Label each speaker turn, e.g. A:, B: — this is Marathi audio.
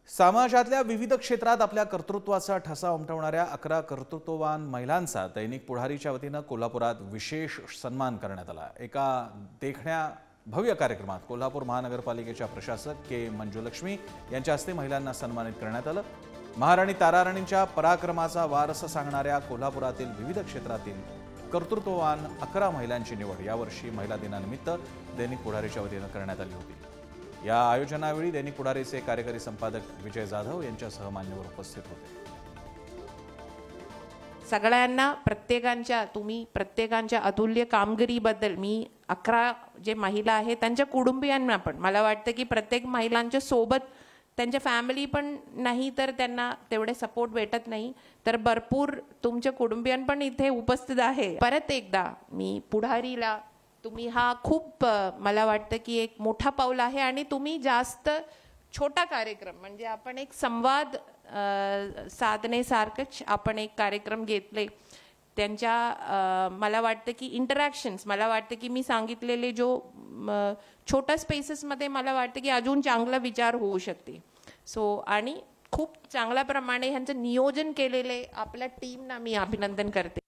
A: समाजातल्या विविध क्षेत्रात आपल्या कर्तृत्वाचा ठसा उमटवणाऱ्या 11 कर्तृत्ववान महिलांचा दैनिक पुढारीच्या वतीनं कोल्हापुरात विशेष सन्मान करण्यात आला। एका देखण्या भव्य कार्यक्रमात कोल्हापूर महानगरपालिकेच्या प्रशासक के मंजुलक्ष्मी यांच्या हस्ते महिलांना सन्मानित करण्यात आलं। महाराणी ताराराणींच्या पराक्रमाचा वारसा सांगणाऱ्या कोल्हापुरातील विविध क्षेत्रातील कर्तृत्ववान 11 महिलांची निवड यावर्षी महिला दिनानिमित्त दैनिक पुढारीच्या वतीनं करण्यात आली होती। या आयोजनावेळी दैनिक पुढारीचे कार्यकारी संपादक विजय जाधव यांच्यासह मान्यवर उपस्थित होते।
B: सगळ्यांना प्रत्येकांच्या अतुल्य कामगिरीबद्दल मी 11 जे महिला आहेत त्यांच्या कुटुंबियांना पण मला वाटतं की प्रत्येक महिलांच्या सोबत त्यांच्या फॅमिली पण नाही तर त्यांना तेवढे सपोर्ट भेटत नाही, तर भरपूर तुमचे कुटुंबियन पण इथे उपस्थित आहे। परत एकदा मी पुढारीला तुम्ही हा खूप मला वाटतं की एक मोठा पाऊल आहे आणि तुम्ही जास्त छोटा कार्यक्रम म्हणजे आपण एक संवाद साधनेसारखंच आपण एक कार्यक्रम घेतले त्यांच्या मला वाटतं की इंटरॅक्शन्स मला वाटतं की मी सांगितलेले जो छोट्या स्पेसेसमध्ये मला वाटतं की अजून चांगला विचार होऊ शकते। सो आणि खूप चांगल्या प्रमाणे ह्यांचं नियोजन केलेले आपल्या टीमना मी अभिनंदन करते।